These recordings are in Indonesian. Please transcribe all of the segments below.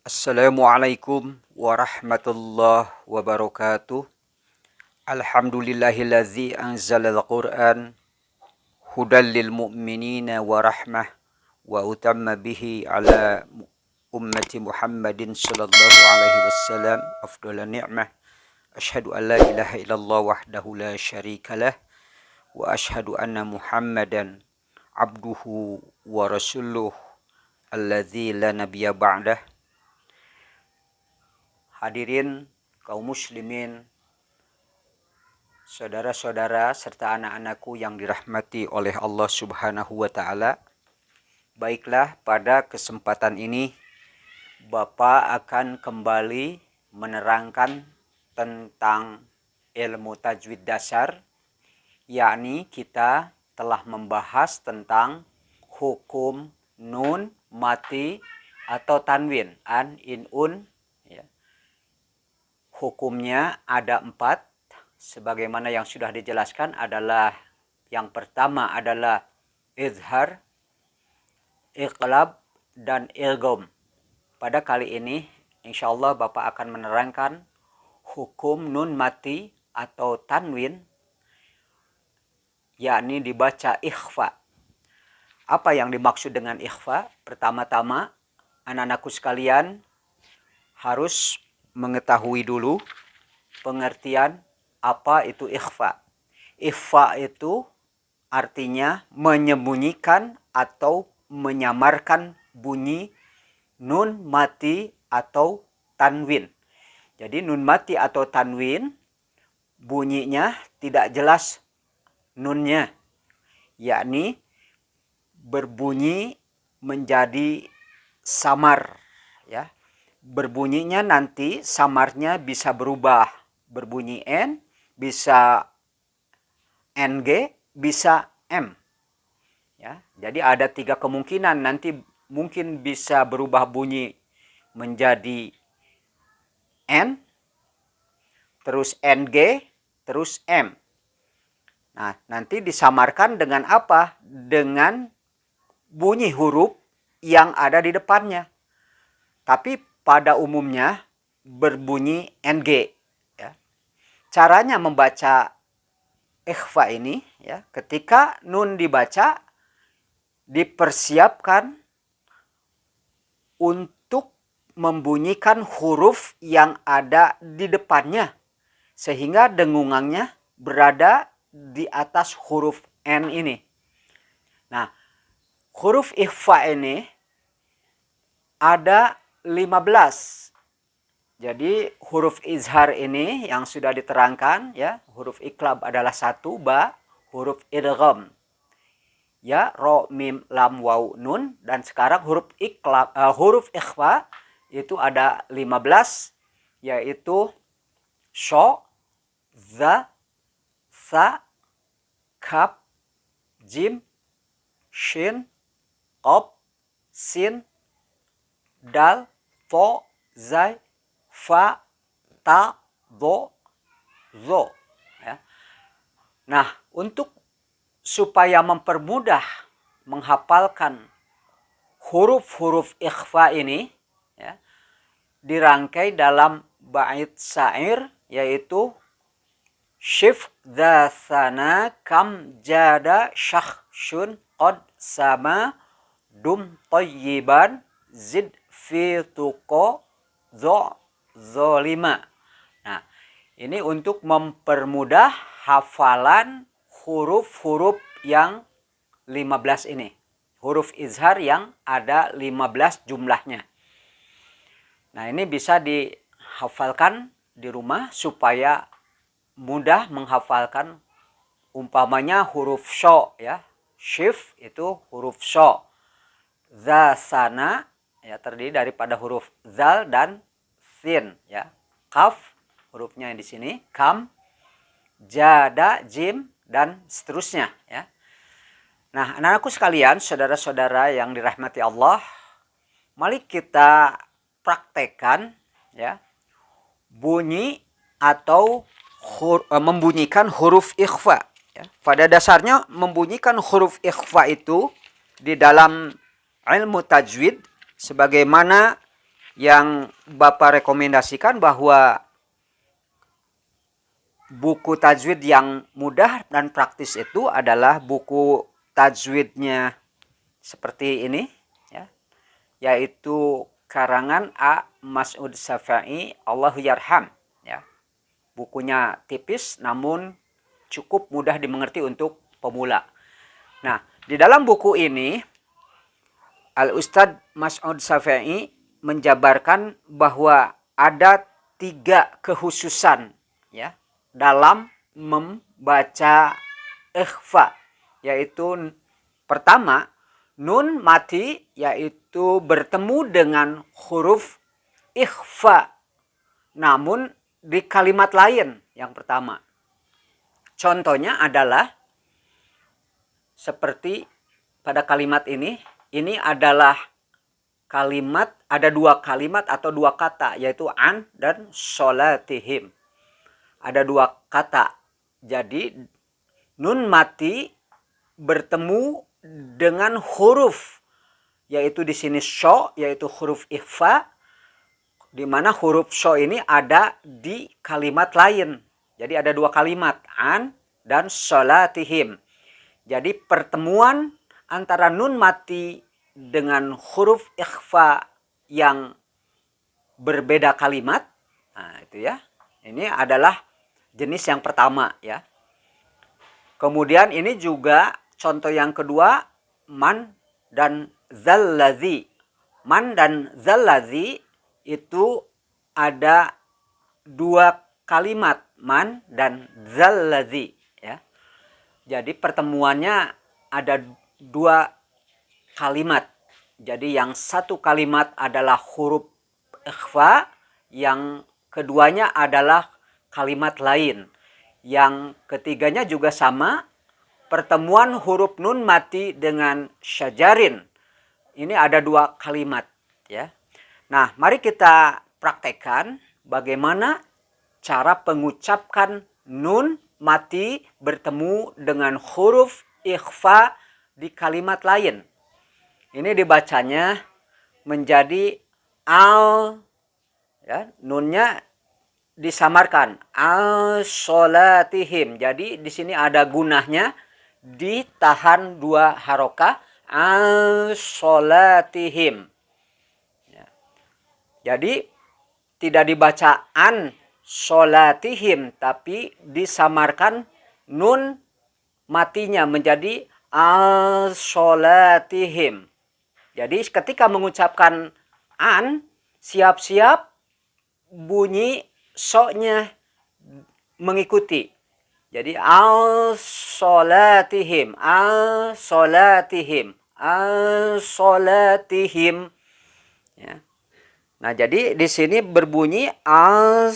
Assalamualaikum warahmatullahi wabarakatuh. Alhamdulillahillazi anzalal Qur'an hudal lil mu'minina wa rahmah wa utamma bihi ala ummati Muhammadin sallallahu alaihi wasallam afdhala ni'mah. Ashhadu an la ilaha illallah wahdahu la syarikalah wa ashhadu anna Muhammadan abduhu wa rasuluh alladzi la nabiyya ba'dah. Hadirin kaum muslimin, saudara-saudara serta anak-anakku yang dirahmati oleh Allah Subhanahu wa taala. Baiklah, pada kesempatan ini Bapak akan kembali menerangkan tentang ilmu tajwid dasar, yakni kita telah membahas tentang hukum nun, mati atau tanwin, an, in, un. Hukumnya ada 4, sebagaimana yang sudah dijelaskan adalah yang pertama adalah izhar, iqlab, dan ilgom. Pada kali ini insya Allah Bapak akan menerangkan hukum nun mati atau tanwin, yakni dibaca ikhfa. Apa yang dimaksud dengan ikhfa? Pertama-tama anak-anakku sekalian harus mengetahui dulu pengertian apa itu ikhfa. Ikhfa itu artinya menyembunyikan atau menyamarkan bunyi nun mati atau tanwin. Jadi nun mati atau tanwin bunyinya tidak jelas nunnya, yakni berbunyi menjadi samar, ya. Berbunyinya nanti samarnya bisa berubah, berbunyi N, bisa NG, bisa M. Ya, jadi ada 3 kemungkinan, nanti mungkin bisa berubah bunyi menjadi N, terus NG, terus M. Nah, nanti disamarkan dengan apa? Dengan bunyi huruf yang ada di depannya. Tapi pada umumnya berbunyi NG. Ya. Caranya membaca ikhfa ini, ya, ketika nun dibaca, dipersiapkan untuk membunyikan huruf yang ada di depannya, sehingga dengungannya berada di atas huruf N ini. Nah, huruf ikhfa ini ada 15. Jadi huruf izhar ini yang sudah diterangkan, ya, huruf iqlab adalah 1, ba, huruf idgham, ya, ro, mim, lam, waw, nun, dan sekarang huruf iqlab, huruf ikhfa itu ada 15, yaitu sho, za, sa, kaf, jim, shin, qaf, sin, dal, to, zai, fa, ta, do, zo. Ya. Nah, untuk supaya mempermudah menghafalkan huruf-huruf ikhfa ini, ya, dirangkai dalam bait syair, yaitu shif dasana kam jada syakhshun qad sama dum tayyiban zid fi tuqo zolima. Nah, ini untuk mempermudah hafalan huruf-huruf yang 15 ini. Huruf izhar yang ada 15 jumlahnya. Nah, ini bisa dihafalkan di rumah supaya mudah menghafalkan. Umpamanya huruf sho, ya. Shif itu huruf sho. Zasana, ya, terdiri daripada huruf zal dan sin, ya. Kaf hurufnya di sini, kam, jada, jim, dan seterusnya, ya. Nah, anak-anakku sekalian, saudara-saudara yang dirahmati Allah, mari kita praktekkan, ya, bunyi atau membunyikan huruf ikhfa, ya. Pada dasarnya membunyikan huruf ikhfa itu di dalam ilmu tajwid sebagaimana yang Bapak rekomendasikan bahwa buku tajwid yang mudah dan praktis itu adalah buku tajwidnya seperti ini, ya, yaitu karangan A. Mas'ud Syafi'i, Allahu Yarham. Ya. Bukunya tipis namun cukup mudah dimengerti untuk pemula. Nah, di dalam buku ini Al-Ustadz Mas'ud Syafi'i menjabarkan bahwa ada 3 kekhususan, ya, dalam membaca ikhfa, yaitu pertama, nun mati, yaitu bertemu dengan huruf ikhfa namun di kalimat lain. Yang pertama, contohnya adalah seperti pada kalimat ini adalah kalimat, ada 2 kalimat atau 2 kata, yaitu an dan sholatihim. Ada 2 kata. Jadi nun mati bertemu dengan huruf, yaitu di sini sho, yaitu huruf ikhfa, di mana huruf sho ini ada di kalimat lain. Jadi ada 2 kalimat, an dan sholatihim. Jadi pertemuan antara nun mati dengan huruf ikhfa yang berbeda kalimat, nah itu ya, ini adalah jenis yang pertama, ya. Kemudian ini juga contoh yang kedua, man dan zallazi. Man dan zallazi itu ada 2 kalimat, man dan zallazi, ya. Jadi pertemuannya ada 2 kalimat. Jadi yang satu kalimat adalah huruf ikhfa, yang keduanya adalah kalimat lain. Yang ketiganya juga sama, pertemuan huruf nun mati dengan syajarin. Ini ada 2 kalimat, ya. Nah, mari kita praktekkan bagaimana cara pengucapkan nun mati bertemu dengan huruf ikhfa di kalimat lain. Ini dibacanya menjadi al, ya, nunnya disamarkan, al sholatihim. Jadi di sini ada gunahnya, ditahan 2 harokah, al sholatihim. Ya. Jadi tidak dibaca an sholatihim, tapi disamarkan nun matinya menjadi al sholatihim. Jadi ketika mengucapkan an, siap-siap bunyi so-nya mengikuti. Jadi al sholatihim, al sholatihim, al sholatihim. Ya. Nah, jadi di sini berbunyi al,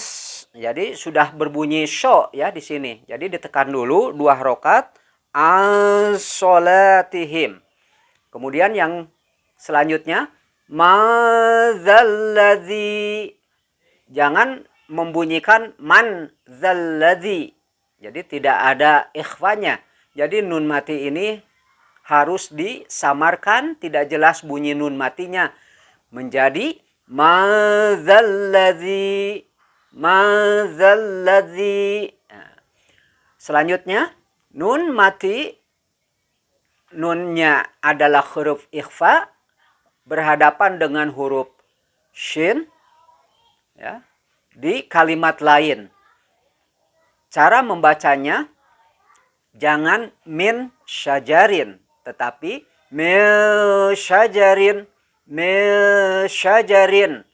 jadi sudah berbunyi sho, ya, di sini. Jadi ditekan dulu 2 harokat, al sholatihim. Kemudian yang selanjutnya, mazallazi. Jangan membunyikan man zallazi. Jadi tidak ada ikhfanya. Jadi nun mati ini harus disamarkan, tidak jelas bunyi nun matinya. Menjadi mazallazi, mazallazi. Nah, selanjutnya, nun mati, nunnya adalah huruf ikhfa, berhadapan dengan huruf shin, ya, di kalimat lain. Cara membacanya jangan min syajarin, tetapi mil syajarin, mil syajarin.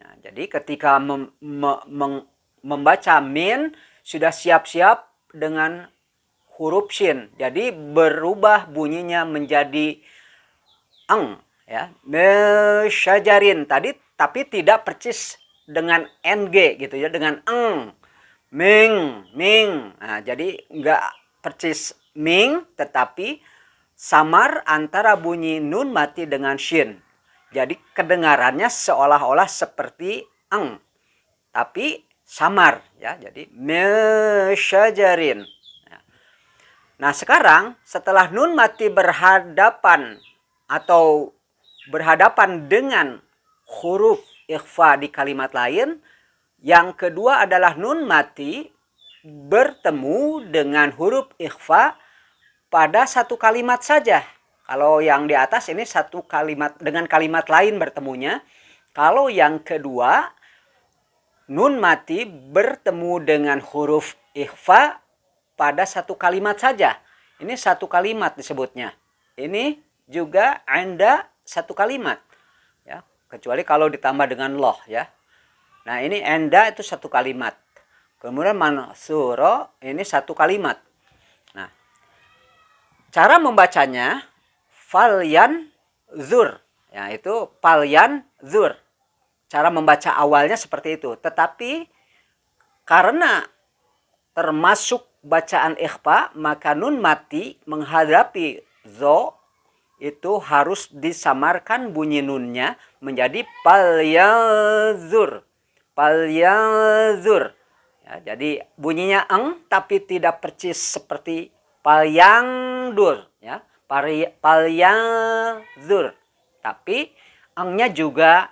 Nah, jadi ketika membaca min, sudah siap-siap dengan huruf shin. Jadi berubah bunyinya menjadi eng, ya, mil syajarin tadi, tapi tidak persis dengan ng gitu, ya, dengan eng, ming, ming. Nah, jadi enggak persis ming, tetapi samar antara bunyi nun mati dengan shin. Jadi kedengarannya seolah-olah seperti eng, tapi samar, ya. Jadi mil syajarin. Nah, sekarang setelah nun mati berhadapan atau berhadapan dengan huruf ikhfa di kalimat lain. Yang kedua adalah nun mati bertemu dengan huruf ikhfa pada satu kalimat saja. Kalau yang di atas ini satu kalimat dengan kalimat lain bertemunya. Kalau yang kedua, nun mati bertemu dengan huruf ikhfa pada satu kalimat saja. Ini satu kalimat disebutnya. Ini juga anda satu kalimat. Ya, kecuali kalau ditambah dengan loh ya. Nah, ini anda itu satu kalimat. Kemudian mansuro ini satu kalimat. Nah, cara membacanya falyan zur. Ya, itu falyan zur. Cara membaca awalnya seperti itu. Tetapi karena termasuk bacaan ikhfa, maka nun mati menghadapi zo itu harus disamarkan bunyi nunnya menjadi palyazur. Palyazur. Ya, jadi bunyinya eng tapi tidak percis seperti palyangdur ya. Palyazur. Tapi engnya juga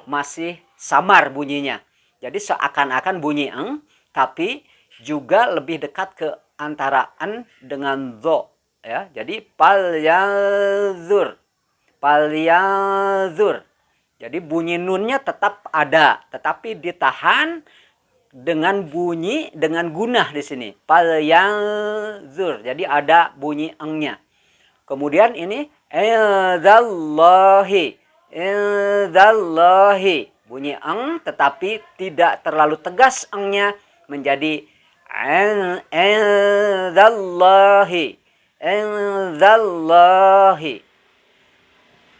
masih samar bunyinya. Jadi seakan-akan bunyi eng tapi juga lebih dekat ke antara an dengan zo ya. Jadi palyazur. Palyazur. Jadi bunyi nunnya tetap ada tetapi ditahan dengan bunyi dengan gunah di sini. Palyazur. Jadi ada bunyi engnya. Kemudian ini indallahi. Indallahi. Bunyi eng tetapi tidak terlalu tegas engnya menjadi indallahi. Indallahi.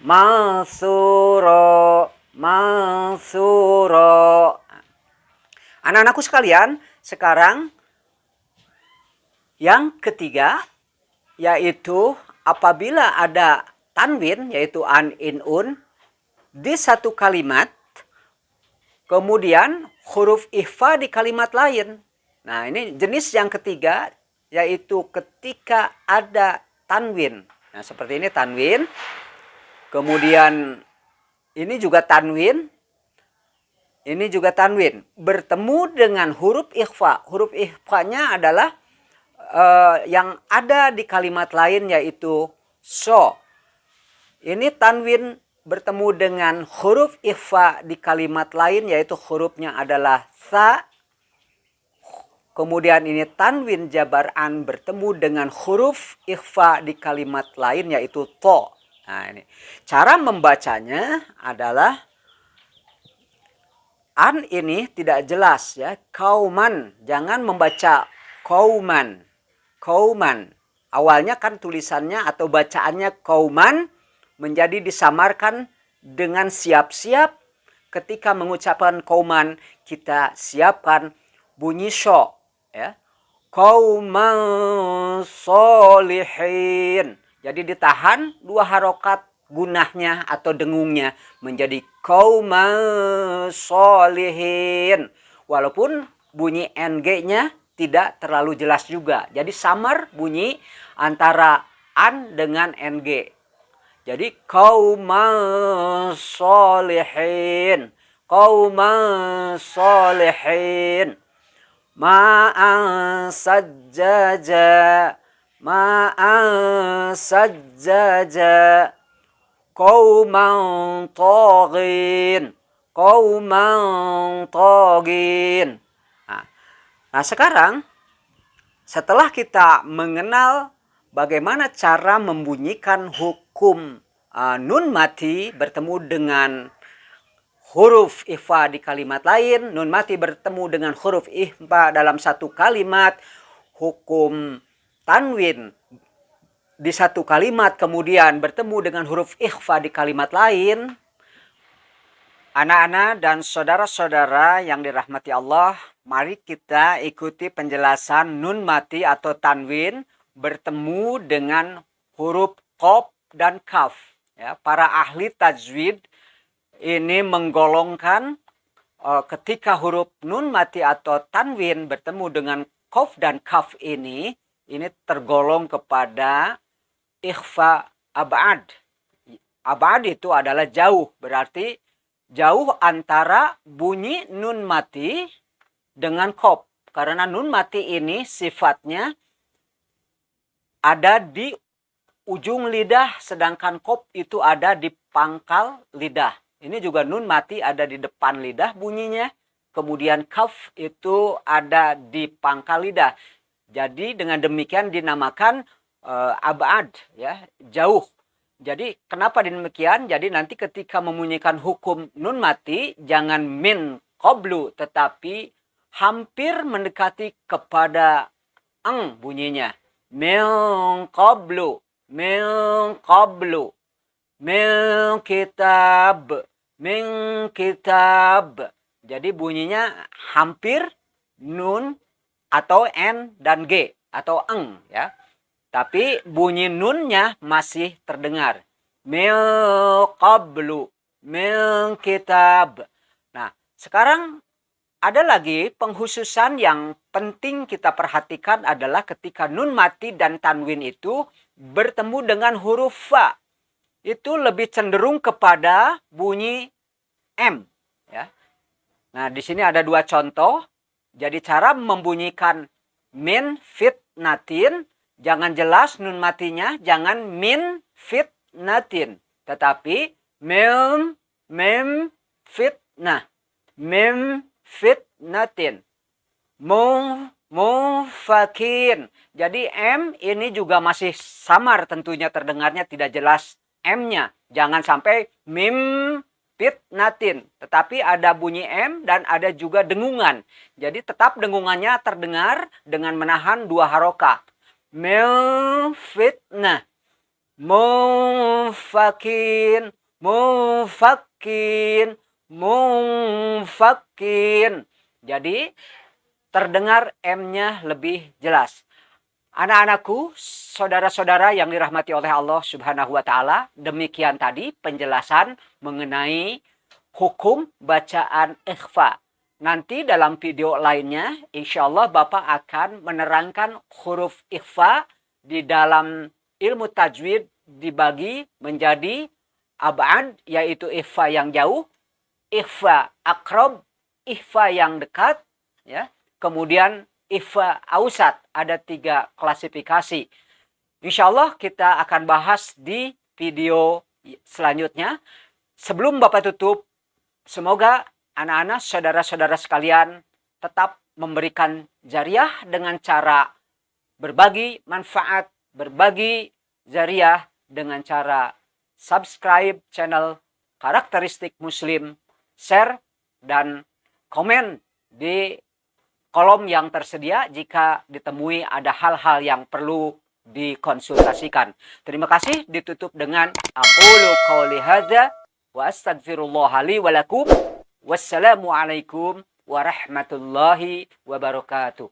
Mansuro. Mansuro. Anak-anakku sekalian, sekarang yang ketiga yaitu apabila ada tanwin yaitu an, in, un di satu kalimat, kemudian huruf ikhfa di kalimat lain. Nah, ini jenis yang ketiga yaitu ketika ada tanwin. Nah, seperti ini tanwin. Kemudian ini juga tanwin. Ini juga tanwin. Bertemu dengan huruf ikhfa. Huruf ikhfanya adalah yang ada di kalimat lain yaitu so. Ini tanwin bertemu dengan huruf ikhfa di kalimat lain yaitu hurufnya adalah sa. Kemudian ini tanwin jabaran bertemu dengan huruf ikhfa di kalimat lain yaitu to. Nah, ini cara membacanya adalah an ini tidak jelas ya. Kauman, jangan membaca kauman. Kauman. Awalnya kan tulisannya atau bacaannya kauman menjadi disamarkan dengan siap-siap. Ketika mengucapkan kauman kita siapkan bunyi sho ya. Kauman solihin. Jadi ditahan dua harokat gunahnya atau dengungnya menjadi kauman solihin. Walaupun bunyi ng-nya tidak terlalu jelas juga. Jadi samar bunyi antara an dengan ng. Jadi kauman solihin. Kauman solihin. Ma'an sajjaja. Ma'an sajjaja. Qauman taghin. Qauman taghin. Nah, sekarang setelah kita mengenal bagaimana cara membunyikan hukum nun mati bertemu dengan huruf ikhfa di kalimat lain, nun mati bertemu dengan huruf ikhfa dalam satu kalimat, hukum tanwin di satu kalimat kemudian bertemu dengan huruf ikhfa di kalimat lain. Anak-anak dan saudara-saudara yang dirahmati Allah, mari kita ikuti penjelasan nun mati atau tanwin bertemu dengan huruf qaf dan kaf. Ya, para ahli tajwid ini menggolongkan ketika huruf nun mati atau tanwin bertemu dengan qaf dan kaf ini tergolong kepada ikhfa ab'ad. Ab'ad itu adalah jauh, berarti jauh antara bunyi nun mati dengan qaf. Karena nun mati ini sifatnya ada di ujung lidah, sedangkan qaf itu ada di pangkal lidah. Ini juga nun mati ada di depan lidah bunyinya. Kemudian kaf itu ada di pangkal lidah. Jadi dengan demikian dinamakan abad, ya, jauh. Jadi kenapa demikian? Jadi nanti ketika membunyikan hukum nun mati jangan min qablu, tetapi hampir mendekati kepada ang bunyinya. Min qablu, min qablu, min kitab, min kitab. Jadi bunyinya hampir nun atau n dan g atau eng, ya. Tapi bunyi nunnya masih terdengar. Min qablu, min kitab. Nah, sekarang ada lagi penghususan yang penting kita perhatikan adalah ketika nun mati dan tanwin itu bertemu dengan huruf fa. Itu lebih cenderung kepada bunyi M, ya. Nah, di sini ada dua contoh. Jadi cara membunyikan min fitnatin, jangan jelas nun matinya, jangan min fitnatin, tetapi mem fitnah, mem fitnatin, mufakin. Jadi M ini juga masih samar tentunya terdengarnya, tidak jelas M-nya. Jangan sampai mim fitnatin, tetapi ada bunyi M dan ada juga dengungan. Jadi tetap dengungannya terdengar dengan menahan dua harokah. Mim fitnah, mufakin, mufakin, mufakin. Jadi terdengar M-nya lebih jelas. Anak-anakku, saudara-saudara yang dirahmati oleh Allah Subhanahu wa Ta'ala, demikian tadi penjelasan mengenai hukum bacaan ikhfa. Nanti dalam video lainnya, insya Allah Bapak akan menerangkan huruf ikhfa di dalam ilmu tajwid dibagi menjadi ab'ad, yaitu ikhfa yang jauh, ikhfa akrab, ikhfa yang dekat, ya. Kemudian ikhfa ausat, ada 3 klasifikasi. Insya Allah kita akan bahas di video selanjutnya. Sebelum Bapak tutup, semoga anak-anak, saudara-saudara sekalian tetap memberikan jariah dengan cara berbagi manfaat, berbagi jariah dengan cara subscribe channel Karakteristik Muslim, share, dan komen di kolom yang tersedia jika ditemui ada hal-hal yang perlu dikonsultasikan. Terima kasih, ditutup dengan aqulu qouli hadza wa astaghfirullah li wa lakum. Wassalamualaikum warahmatullahi wabarakatuh.